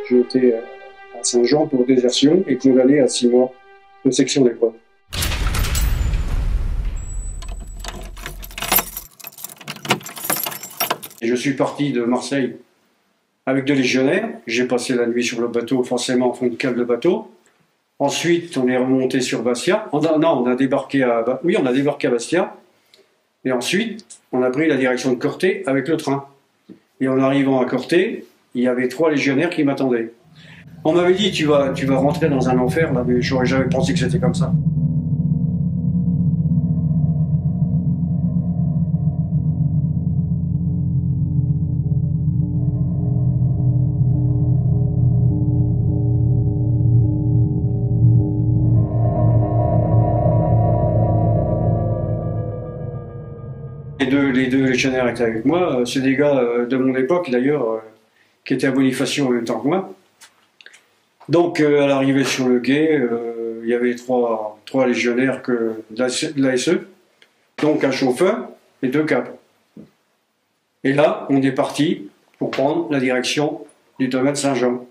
J'ai été à Saint-Jean pour désertion et condamné à 6 mois de section d'épreuve. Je suis parti de Marseille avec 2 légionnaires. J'ai passé la nuit sur le bateau, forcément en fond de cale de bateau. Ensuite, on est remonté sur Bastia. On a débarqué à... Oui, on a débarqué à Bastia. Et ensuite, on a pris la direction de Corté avec le train. Et en arrivant à Corté, il y avait 3 légionnaires qui m'attendaient. On m'avait dit, tu vas rentrer dans un enfer, là, mais j'aurais jamais pensé que c'était comme ça. Les deux légionnaires étaient avec moi. C'est des gars de mon époque, d'ailleurs, qui étaient à Bonifacio en même temps que moi. Donc, à l'arrivée sur le quai, il y avait trois légionnaires de la SE, donc un chauffeur et 2 cadres. Et là, on est parti pour prendre la direction du domaine Saint-Jean.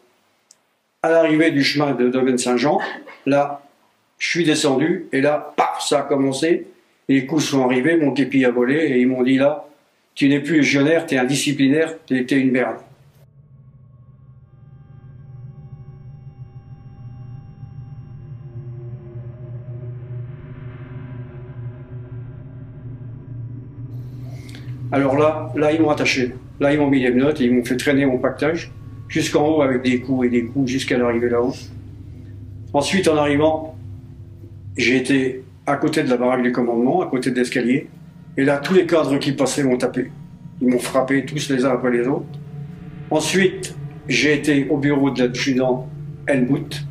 À l'arrivée du chemin de domaine Saint-Jean, là, je suis descendu, et là, paf, ça a commencé. Les coups sont arrivés, mon képi a volé, et ils m'ont dit là, tu n'es plus légionnaire, tu es indisciplinaire, tu es une merde. Alors là, ils m'ont attaché. Là, ils m'ont mis les menottes et ils m'ont fait traîner mon pactage jusqu'en haut avec des coups et des coups jusqu'à l'arrivée là-haut. Ensuite, en arrivant, j'ai été à côté de la baraque du commandement, à côté de l'escalier. Et là, tous les cadres qui passaient m'ont tapé. Ils m'ont frappé tous les uns après les autres. Ensuite, j'ai été au bureau de l'adjudant Helmut,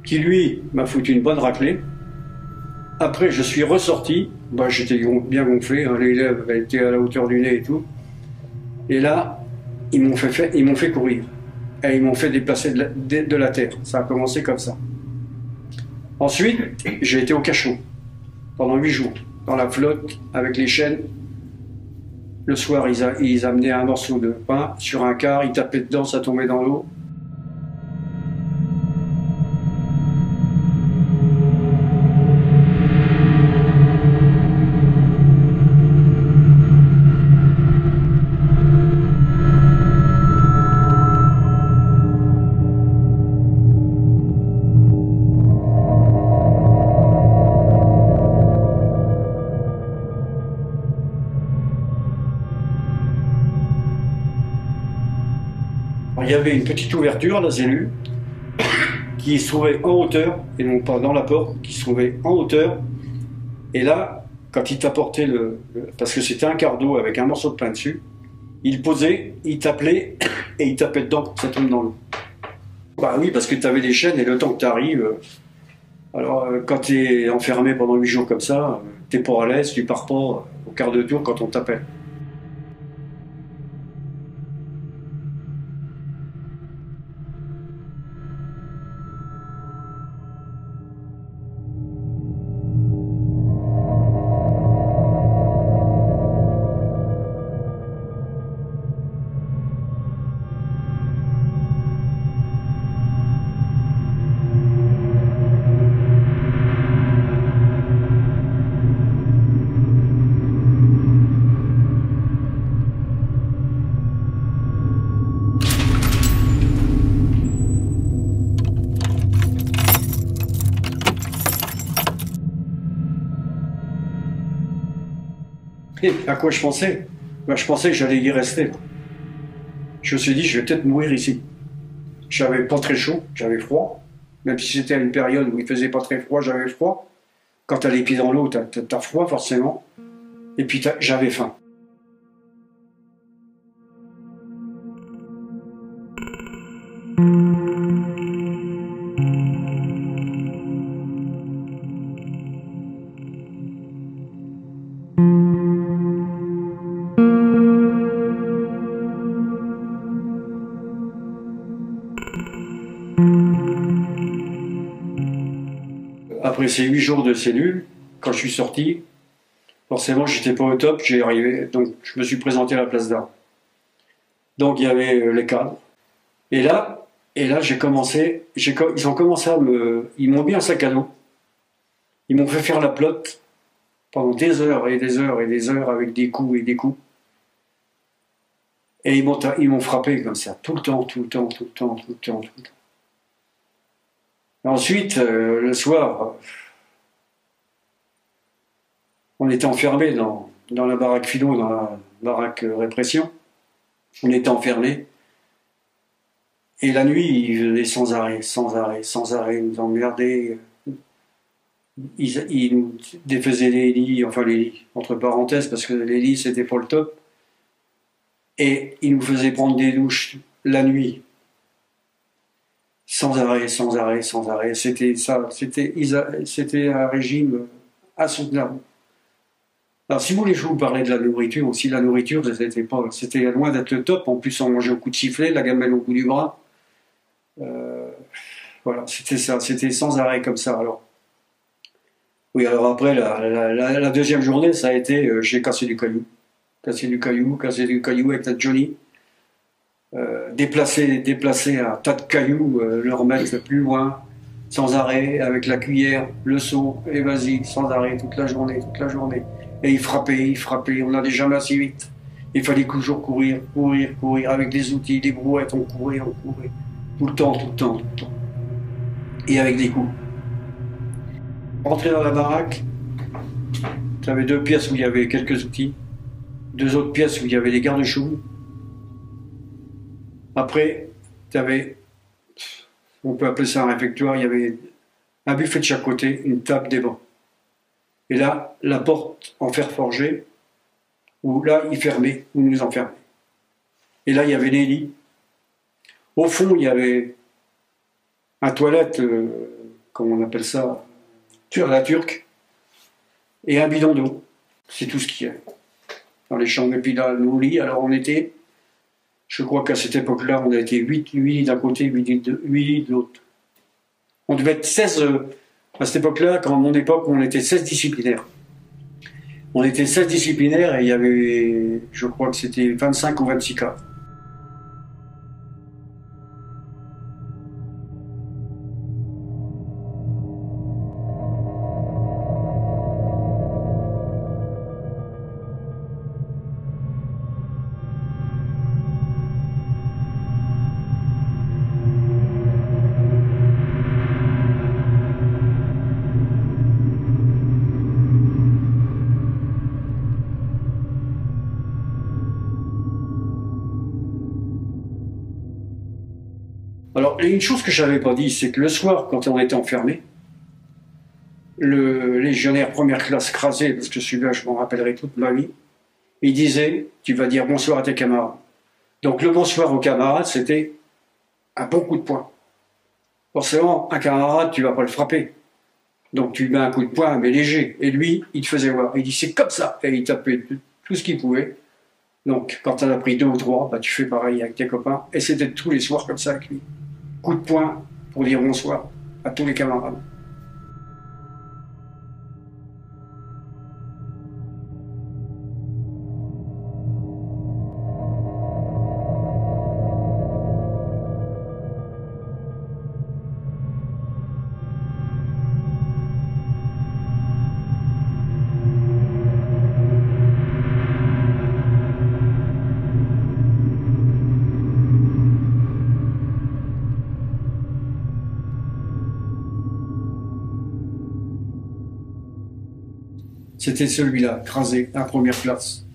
qui lui m'a foutu une bonne raclée. Après, je suis ressorti. Bah, j'étais bien gonflé, hein, l'élève était à la hauteur du nez et tout. Et là, ils m'ont fait courir. Et ils m'ont fait déplacer de la terre. Ça a commencé comme ça. Ensuite, j'ai été au cachot pendant 8 jours, dans la flotte, avec les chaînes. Le soir, ils amenaient un morceau de pain sur un quart, ils tapaient dedans, ça tombait dans l'eau. Il y avait une petite ouverture à la cellule qui se trouvait en hauteur, et non pas dans la porte, qui se trouvait en hauteur. Et là, quand il t'apportait parce que c'était un quart d'eau avec un morceau de pain dessus, il posait, il t'appelait et il tapait dedans, ça tombe dans l'eau. Bah oui, parce que tu avais des chaînes et le temps que tu arrives, alors quand tu es enfermé pendant 8 jours comme ça, tu n'es pas à l'aise, tu pars pas au quart de tour quand on t'appelle. Et à quoi je pensais? Ben, je pensais que j'allais y rester. Je me suis dit, je vais peut-être mourir ici. J'avais pas très chaud, j'avais froid. Même si c'était à une période où il faisait pas très froid, j'avais froid. Quand t'as les pieds dans l'eau, t'as froid forcément. Et puis j'avais faim. Après ces 8 jours de cellule, quand je suis sorti, forcément j'étais pas au top, donc je me suis présenté à la place d'armes. Donc il y avait les cadres. Et là, Et là, ils ont commencé ils m'ont mis un sac à dos. Ils m'ont fait faire la pelote pendant des heures et des heures et des heures avec des coups et des coups. Et ils m'ont frappé comme ça, tout le temps, tout le temps, tout le temps, tout le temps, tout le temps. Et ensuite, le soir, on était enfermés dans la baraque philo, dans la baraque répression. On était enfermés. Et la nuit, ils venaient sans arrêt, sans arrêt, sans arrêt, nous emmerder. Ils nous défaisaient les lits, enfin les lits, entre parenthèses, parce que les lits, c'était pour le top. Et ils nous faisaient prendre des douches la nuit. Sans arrêt, sans arrêt, sans arrêt. C'était ça, c'était un régime insoutenable. Alors, si vous voulez, je vous parlais de la nourriture aussi. La nourriture, c'était loin d'être le top. En plus, on mangeait au coup de sifflet, la gamelle au bout du bras. Voilà, c'était ça, c'était sans arrêt comme ça. Alors, oui, alors après, la deuxième journée, ça a été, j'ai cassé du caillou. Cassé du caillou avec la Johnny. Déplacer un tas de cailloux, le remettre plus loin, sans arrêt, avec la cuillère, le seau, et vas-y, sans arrêt, toute la journée, toute la journée. Et il frappait, on n'allait jamais assez vite. Il fallait toujours courir, avec des outils, des brouettes, on courait. Tout le temps, tout le temps, tout le temps. Et avec des coups. Rentrer dans la baraque, tu avais 2 pièces où il y avait quelques outils, 2 autres pièces où il y avait des garde-choux. Après, tu avais, on peut appeler ça un réfectoire, il y avait un buffet de chaque côté, une table, des bancs. Et là, la porte en fer forgé, où là, ils fermaient, ou nous enfermaient. Et là, il y avait les lits. Au fond, il y avait un toilette, comment on appelle ça, la turque, et un bidon d'eau. C'est tout ce qu'il y a dans les chambres. Et puis là, nos lits, alors on était, je crois qu'à cette époque-là, on a été 8 lits d'un côté, 8 lits de l'autre. On devait être 16, à cette époque-là, quand à mon époque, on était 16 disciplinaires. On était 16 disciplinaires et il y avait, je crois que c'était 25 ou 26 cas. Alors, une chose que je n'avais pas dit, c'est que le soir, quand on était enfermé, le légionnaire première classe crasé, parce que celui-là, je m'en rappellerai toute ma vie, il disait, tu vas dire bonsoir à tes camarades. Donc le bonsoir aux camarades, c'était un bon coup de poing. Forcément, un camarade, tu vas pas le frapper. Donc tu mets un coup de poing, mais léger. Et lui, il te faisait voir. Il dit, c'est comme ça. Et il tapait tout ce qu'il pouvait. Donc, quand tu en as pris 2 ou 3, bah, tu fais pareil avec tes copains. Et c'était tous les soirs comme ça avec lui. Coup de poing pour dire bonsoir à tous les camarades. C'était celui-là, crasé, à première classe.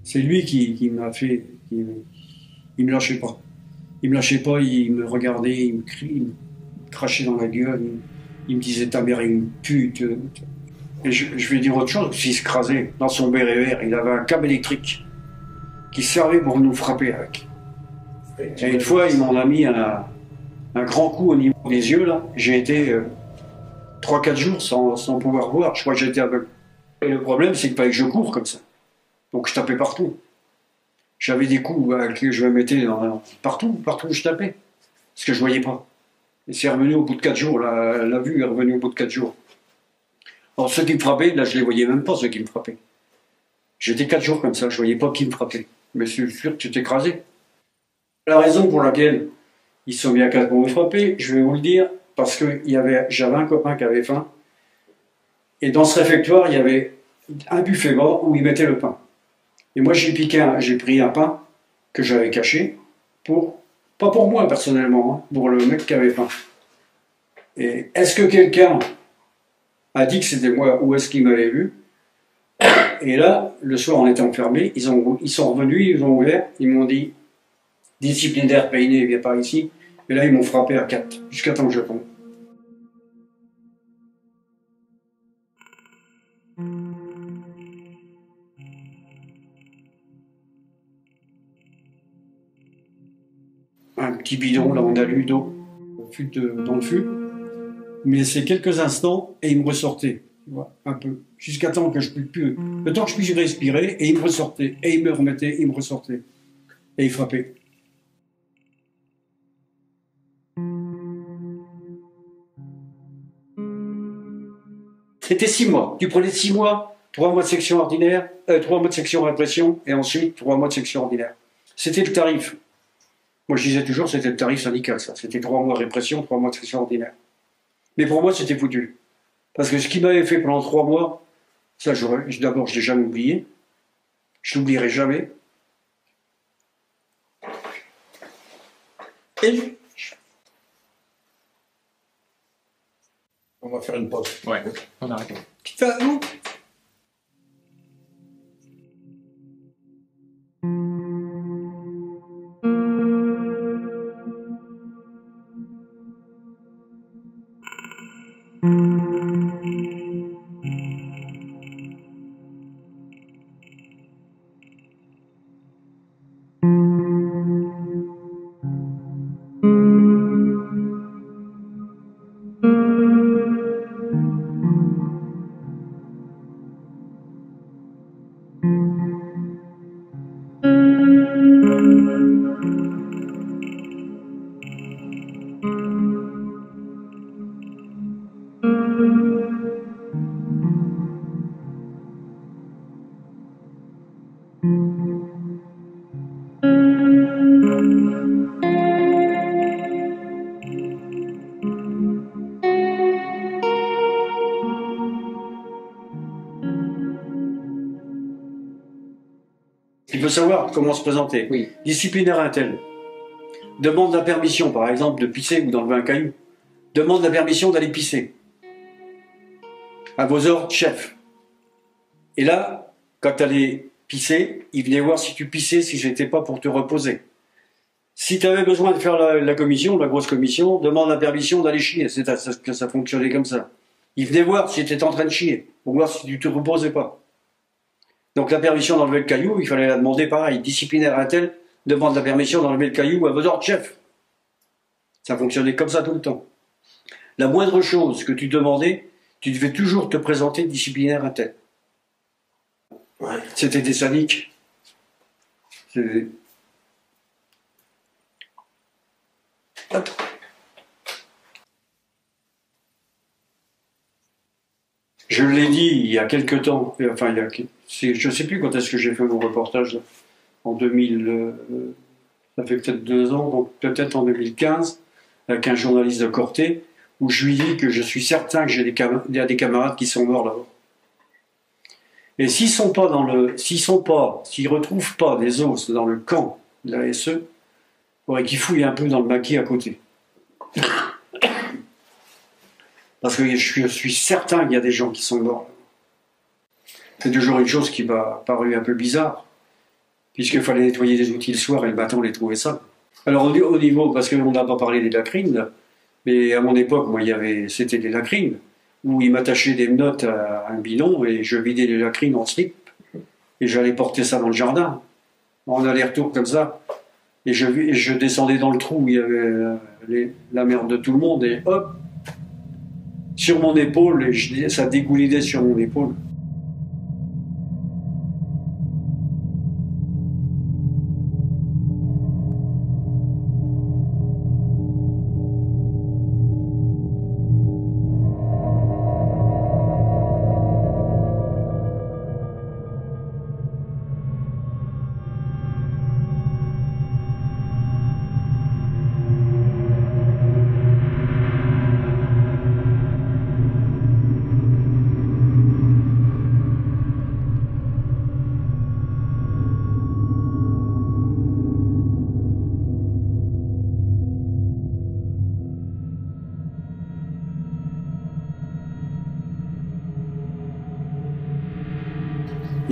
C'est lui qui m'a fait... Il me lâchait pas. Il me lâchait pas, il me regardait, il me crachait dans la gueule, il me disait ta mère est une pute. Et je vais dire autre chose, parce qu'il se crasait dans son BRR, il avait un câble électrique qui servait pour nous frapper avec. Et une fois, il m'en a mis un grand coup au niveau des yeux, là. J'ai été 3-4 jours sans pouvoir voir, je crois que j'étais aveugle. Et le problème, c'est qu'il fallait que je cours comme ça. Donc je tapais partout. J'avais des coups que je me mettais partout où je tapais. Parce que je voyais pas. Et c'est revenu au bout de 4 jours, la vue est revenue au bout de 4 jours. Alors ceux qui me frappaient, là je les voyais même pas, ceux qui me frappaient. J'étais 4 jours comme ça, je voyais pas qui me frappait. Mais c'est sûr que tu t'écrasais. La raison pour laquelle Ils se sont mis à quatre pour me frapper, je vais vous le dire, parce que j'avais un copain qui avait faim, et dans ce réfectoire, il y avait un buffet mort où ils mettaient le pain. Et moi, j'ai pris un pain que j'avais caché, pas pour moi personnellement, hein, pour le mec qui avait faim. Et est-ce que quelqu'un a dit que c'était moi ou est-ce qu'il m'avait vu? Et là, le soir, on était enfermés, ils sont revenus, ils ont ouvert, ils m'ont dit disciplinaire, Peiné, viens par ici. Et là, ils m'ont frappé à 4, jusqu'à temps que je tombe. Un petit bidon, là, on a lu d'eau dans le fût. Mais c'est quelques instants et il me ressortait, tu vois, un peu. Jusqu'à temps que je puisse plus. Le temps que je puisse respirer, et il me ressortait. Et il me remettait, il me ressortait. Et il frappait. C'était 6 mois. Tu prenais 6 mois, 3 mois de section ordinaire, 3 mois de section répression, et ensuite 3 mois de section ordinaire. C'était le tarif. Moi, je disais toujours, c'était le tarif syndical, ça. C'était 3 mois de répression, 3 mois de section ordinaire. Mais pour moi, c'était foutu. Parce que ce qu'il m'avait fait pendant 3 mois, ça, d'abord, je ne l'ai jamais oublié. Je l'oublierai jamais. Et on va faire une pause. Ouais, on arrête. Où Il faut savoir comment se présenter. Oui. Disciplinaire intel. Demande la permission, par exemple, de pisser ou d'enlever un caillou. Demande la permission d'aller pisser. À vos ordres, chef. Et là, quand tu allais pisser, il venait voir si tu pissais, si j'étais pas pour te reposer. Si tu avais besoin de faire la commission, la grosse commission, demande la permission d'aller chier. C'est que ça fonctionnait comme ça. Il venait voir si tu étais en train de chier, pour voir si tu te reposais pas. Donc la permission d'enlever le caillou, il fallait la demander pareil. Disciplinaire intel, demande la permission d'enlever le caillou à vos ordres, chef. Ça fonctionnait comme ça tout le temps. La moindre chose que tu demandais, tu devais toujours te présenter disciplinaire intel. Ouais. C'était des sadiques. Je l'ai dit il y a quelque temps, enfin je ne sais plus quand est-ce que j'ai fait mon reportage, là. En 2000, ça fait peut-être 2 ans, donc peut-être en 2015, avec un journaliste de Corté, où je lui dis que je suis certain que il y a des camarades qui sont morts là-bas. Et s'ils retrouvent pas des os dans le camp de la SE, il faudrait qu'ils fouillent un peu dans le maquis à côté. Parce que je suis certain qu'il y a des gens qui sont morts. C'est toujours une chose qui m'a paru un peu bizarre, puisqu'il fallait nettoyer les outils le soir et le matin on les trouvait sales. Alors au niveau, parce qu'on n'a pas parlé des lacrines, là, mais à mon époque, moi, c'était des lacrines, où ils m'attachaient des menottes à un bidon et je vidais les lacrines en slip, et j'allais porter ça dans le jardin, en aller-retour comme ça, et je descendais dans le trou où il y avait la merde de tout le monde, et hop, sur mon épaule, et ça dégoulinait sur mon épaule.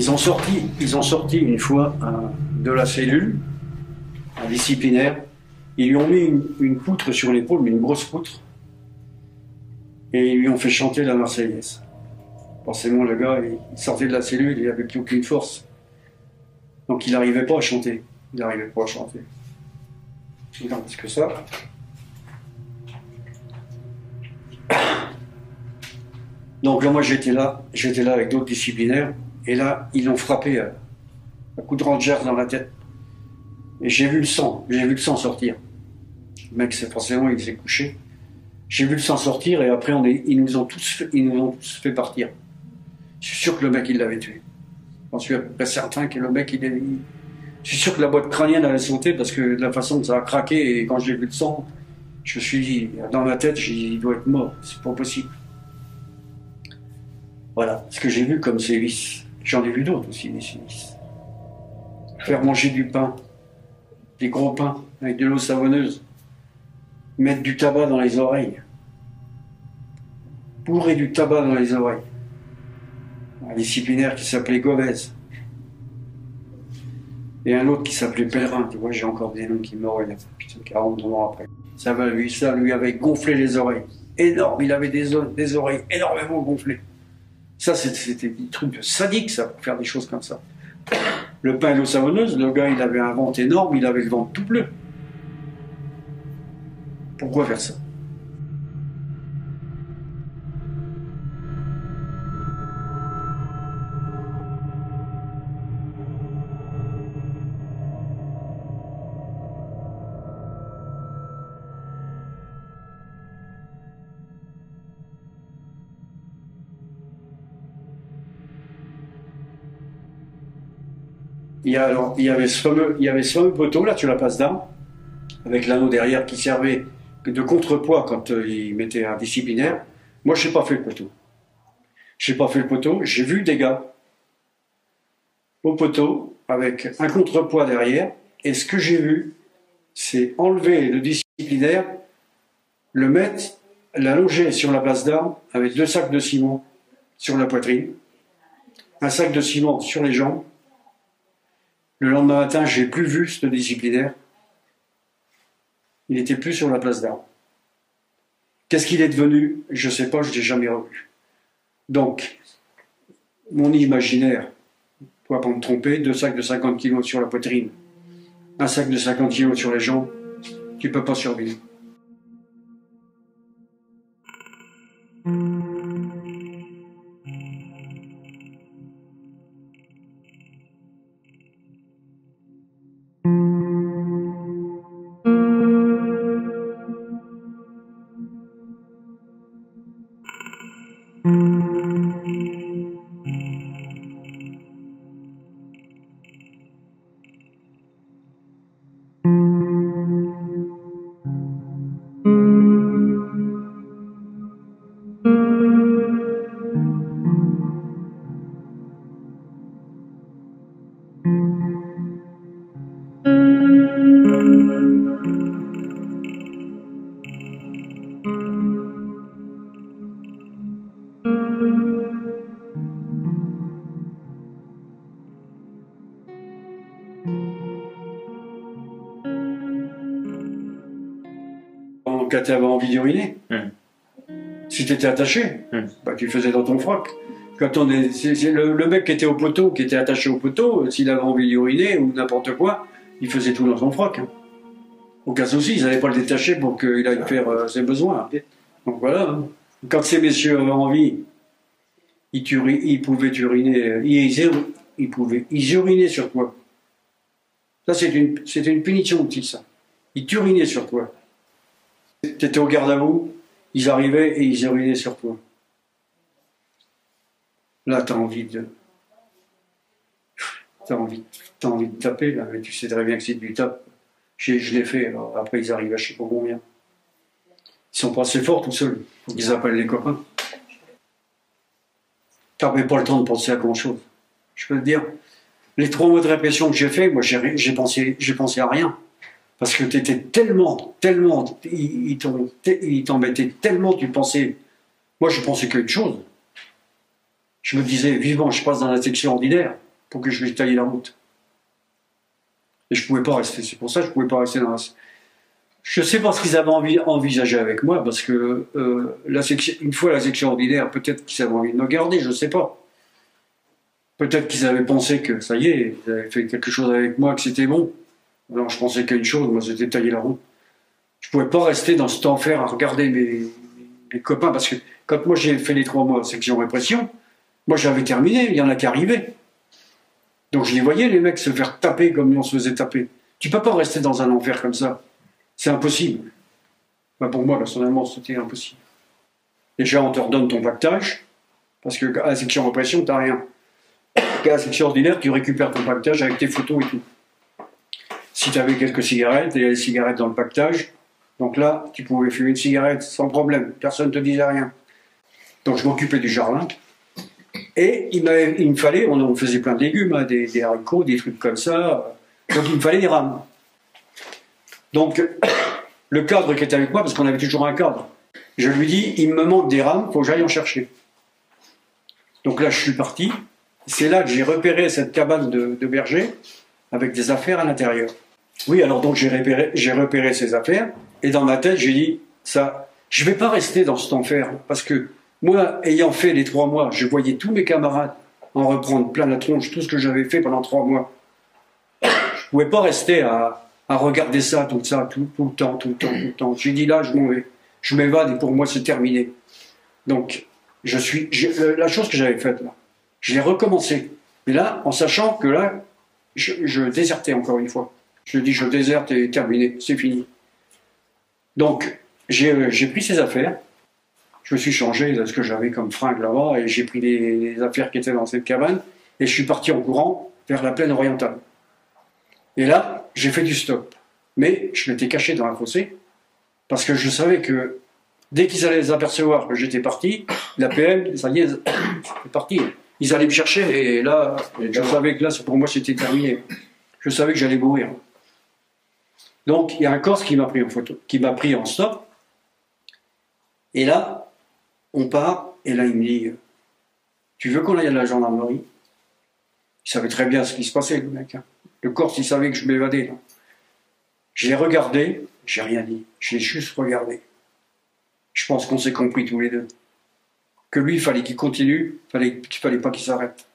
Ils ont sorti une fois de la cellule, un disciplinaire. Ils lui ont mis une poutre sur l'épaule, mais une grosse poutre. Et ils lui ont fait chanter la Marseillaise. Forcément, le gars, il sortait de la cellule, il n'avait plus aucune force. Donc il n'arrivait pas à chanter. Il n'arrivait pas à chanter. Non, parce que ça. Donc là, moi, j'étais là avec d'autres disciplinaires. Et là, ils l'ont frappé à coup de Rangers dans la tête. Et j'ai vu le sang sortir. Le mec, forcément, il s'est couché. J'ai vu le sang sortir et après, ils nous ont tous fait partir. Je suis sûr que le mec, il l'avait tué. J'en suis à peu près certain que le mec, je suis sûr que la boîte crânienne allait sauter parce que de la façon que ça a craqué et quand j'ai vu le sang, je me suis dit, dans ma tête, il doit être mort. C'est pas possible. Voilà ce que j'ai vu comme sévices. J'en ai vu d'autres aussi, des sévices. Faire manger du pain, des gros pains avec de l'eau savonneuse, mettre du tabac dans les oreilles, bourrer du tabac dans les oreilles. Un disciplinaire qui s'appelait Govez. Et un autre qui s'appelait Pèlerin. Tu vois, j'ai encore des noms qui me reviennent. Putain, 40 ans après. Ça lui avait gonflé les oreilles. Énorme, il avait des oreilles énormément gonflées. Ça, c'était des trucs sadiques, ça, pour faire des choses comme ça. Le pain et l'eau savonneuse, le gars, il avait un ventre énorme, il avait le ventre tout bleu. Pourquoi faire ça? Il y avait ce fameux poteau, là, sur la place d'armes, avec l'anneau derrière qui servait de contrepoids quand il mettait un disciplinaire. Moi, je n'ai pas fait le poteau. J'ai vu des gars au poteau avec un contrepoids derrière. Et ce que j'ai vu, c'est enlever le disciplinaire, le mettre, l'allonger sur la place d'armes avec 2 sacs de ciment sur la poitrine, un sac de ciment sur les jambes. Le lendemain matin, j'ai plus vu ce disciplinaire. Il n'était plus sur la place d'armes. Qu'est-ce qu'il est devenu? Je ne sais pas, je ne l'ai jamais revu. Donc, mon imaginaire, pour pas me tromper, 2 sacs de 50 kg sur la poitrine, un sac de 50 kg sur les jambes, tu ne peux pas survivre. Quand tu avais envie d'uriner, si tu étais attaché, bah, tu le faisais dans ton froc. Quand le mec qui était au poteau, qui était attaché au poteau, s'il avait envie d'uriner ou n'importe quoi, il faisait tout dans son froc. Hein. Aucun souci, ils n'allaient pas le détacher pour qu'il aille faire ses besoins. Donc voilà. Hein. Quand ces messieurs avaient envie, ils pouvaient uriner, ils urinaient sur toi. Ça, c'était une punition aussi, ça. Ils urinaient sur toi. Tu étais au garde à vous, ils arrivaient et ils urinaient sur toi. Là, t'as envie de taper, là, mais tu sais très bien que si tu tapes, je l'ai fait, alors après ils arrivent à je sais pas combien. Ils sont pas assez forts tout seuls, il faut qu'ils appellent les copains. T'avais pas le temps de penser à grand chose. Je peux te dire, les 3 mois de répression que j'ai fait, moi j'ai pensé à rien. Parce que tu étais tellement, ils t'embêtaient tellement, tu pensais. Moi, je pensais qu'une chose. Je me disais, vivement, je passe dans la section ordinaire. pour que je lui taille la route. Et je pouvais pas rester. C'est pour ça que je pouvais pas rester dans la... Je sais pas ce qu'ils avaient envisagé avec moi, parce que une fois la section ordinaire, peut-être qu'ils avaient envie de me garder, je sais pas. Peut-être qu'ils avaient pensé que ça y est, ils avaient fait quelque chose avec moi, que c'était bon. Alors je pensais qu'à une chose, moi c'était tailler la route. Je pouvais pas rester dans cet enfer à regarder mes copains, parce que quand moi j'ai fait les 3 mois de section répression, moi j'avais terminé, il y en a qui arrivaient. Donc je les voyais, les mecs se faire taper comme on se faisait taper. Tu peux pas rester dans un enfer comme ça. C'est impossible. Bah pour moi, personnellement, c'était impossible. Déjà, on te redonne ton pactage, parce que à la section répression, t'as rien. À la section ordinaire, tu récupères ton pactage avec tes photos et tout. Si tu avais quelques cigarettes, il y a des cigarettes dans le pactage, donc là, tu pouvais fumer une cigarette sans problème, personne ne te disait rien. Donc je m'occupais du jardin, et il me fallait, on faisait plein de légumes, hein, des haricots, des trucs comme ça, donc il me fallait des rames. Donc le cadre qui était avec moi, parce qu'on avait toujours un cadre, je lui dis, il me manque des rames, il faut que j'aille en chercher. Donc là, je suis parti, c'est là que j'ai repéré cette cabane de berger, avec des affaires à l'intérieur. Oui, alors donc j'ai repéré ces affaires, et dans ma tête, j'ai dit, ça, je vais pas rester dans cet enfer, parce que moi, ayant fait les 3 mois, je voyais tous mes camarades en reprendre plein la tronche, tout ce que j'avais fait pendant 3 mois. Je pouvais pas rester à regarder ça, tout le temps. J'ai dit là, je m'en vais, je m'évade, et pour moi, c'est terminé. Donc, la chose que j'avais faite là, je l'ai recommencé. Mais là, en sachant que là, je désertais encore une fois. Je dis, je déserte et terminé, c'est fini. Donc, j'ai pris ces affaires, je me suis changé de ce que j'avais comme fringue là-bas, et j'ai pris les affaires qui étaient dans cette cabane, et je suis parti en courant vers la plaine orientale. Et là, j'ai fait du stop. Mais je m'étais caché dans un fossé, parce que je savais que dès qu'ils allaient les apercevoir que j'étais parti, la PM, ça y est, c'est parti. Ils allaient me chercher, et là, je savais que là, pour moi, c'était terminé. Je savais que j'allais mourir. Donc, il y a un Corse qui m'a pris en photo, qui m'a pris en stop. Et là, on part, et là, il me dit, tu veux qu'on aille à la gendarmerie? Il savait très bien ce qui se passait, le mec. Hein. Le Corse, il savait que je m'évadais. Là. J'ai regardé, j'ai rien dit. J'ai juste regardé. Je pense qu'on s'est compris tous les deux. Que lui, il fallait qu'il continue, qu'il fallait pas qu'il s'arrête.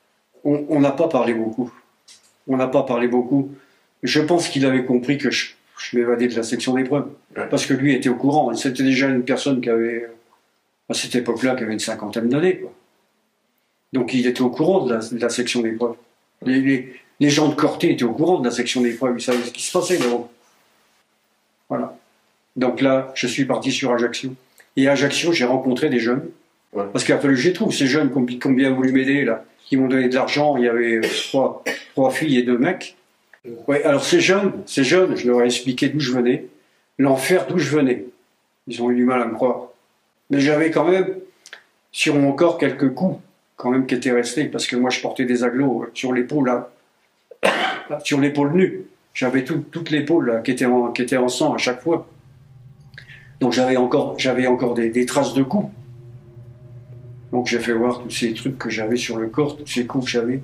On n'a pas parlé beaucoup. On n'a pas parlé beaucoup. Je pense qu'il avait compris que je m'évadais de la section d'épreuve. Ouais. Parce que lui était au courant. C'était déjà une personne qui avait, à cette époque-là, qui avait une 50aine d'années. Donc il était au courant de la section d'épreuve. Les gens de Corté étaient au courant de la section d'épreuve. Ils savaient ce qui se passait là-haut. Voilà. Donc là, je suis parti sur Ajaccio. Et à Ajaccio, j'ai rencontré des jeunes. Ouais. Parce qu'il a fallu que je les trouve, ces jeunes qui ont bien voulu m'aider, là, qui m'ont donné de l'argent. Il y avait trois filles et 2 mecs. Ouais, alors ces jeunes, je leur ai expliqué d'où je venais, l'enfer d'où je venais. Ils ont eu du mal à me croire. Mais j'avais quand même, sur mon corps, quelques coups, quand même, qui étaient restés, parce que moi, je portais des agglos sur l'épaule, là, sur l'épaule nue. J'avais toute l'épaule, là, qui était en sang à chaque fois. Donc j'avais encore des traces de coups. Donc j'ai fait voir tous ces trucs que j'avais sur le corps, tous ces coups que j'avais.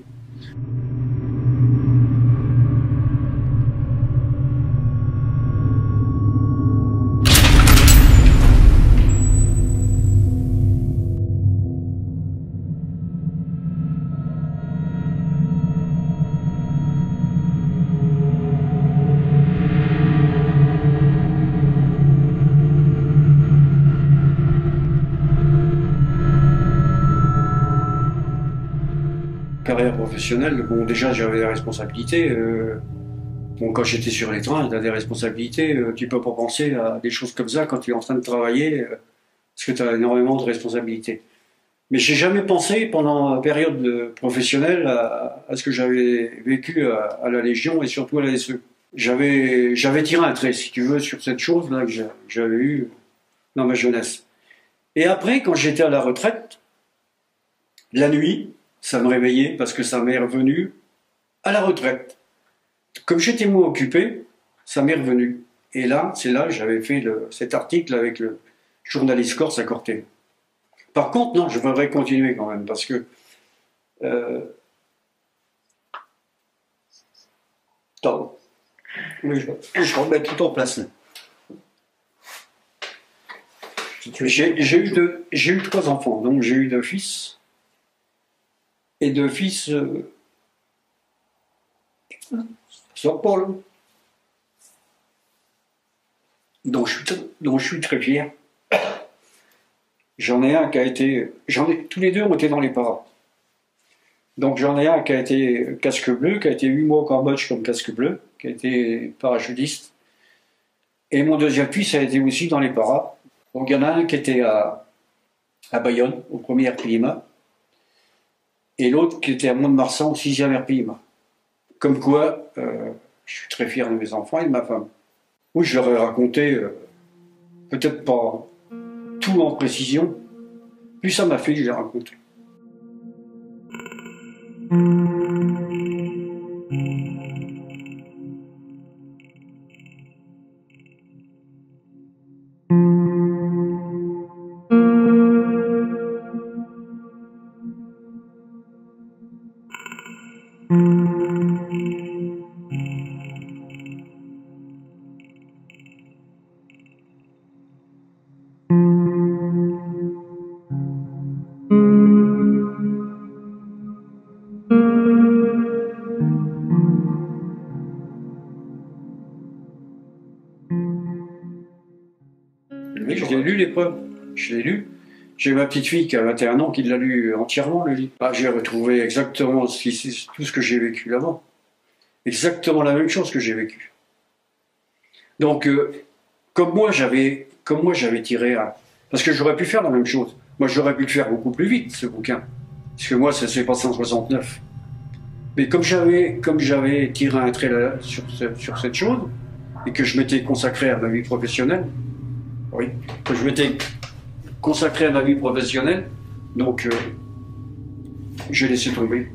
Carrière professionnelle, bon déjà j'avais des responsabilités. Bon, quand j'étais sur les trains, tu as des responsabilités. Tu peux pas penser à des choses comme ça quand tu es en train de travailler, parce que tu as énormément de responsabilités. Mais j'ai jamais pensé pendant la période professionnelle à ce que j'avais vécu à la Légion et surtout à la SE. J'avais tiré un trait, si tu veux, sur cette chose-là que j'avais eue dans ma jeunesse. Et après, quand j'étais à la retraite, la nuit, ça me réveillait parce que ça m'est revenu à la retraite. Comme j'étais moins occupé, ça m'est revenu. Et là, c'est là que j'avais fait cet article avec le journaliste corse à Corté. Par contre, non, je voudrais continuer quand même parce que Attends. Oui, je remets tout en place là. J'ai eu 3 enfants, donc j'ai eu 2 fils. Et 2 fils, sur Paul, dont je suis très fier. J'en ai un qui a été. Tous les deux ont été dans les paras. Donc j'en ai un qui a été casque bleu, qui a été 8 mois au Cambodge comme casque bleu, qui a été parachutiste. Et mon deuxième fils a été aussi dans les paras. Donc il y en a un qui était à Bayonne, au 1er RPIMA, et l'autre qui était à Mont-de-Marsan, au 6e RPIMA. Comme quoi, je suis très fier de mes enfants et de ma femme. Oui, je leur ai raconté, peut-être pas tout en précision, plus ça m'a fait, je l'ai raconté. Oui, je l'ai lu l'épreuve, je l'ai lu. J'ai ma petite fille qui a 21 ans qui l'a lu entièrement, le livre. Ah, j'ai retrouvé exactement tout ce que j'ai vécu là-bas. Exactement la même chose que j'ai vécu. Donc, comme moi j'avais tiré un... Parce que j'aurais pu faire la même chose. Moi j'aurais pu le faire beaucoup plus vite, ce bouquin. Parce que moi ça s'est passé en 69. Mais comme j'avais tiré un trait sur cette chose, et que je m'étais consacré à ma vie professionnelle, oui, que je m'étais consacré à ma vie professionnelle, donc j'ai laissé tomber.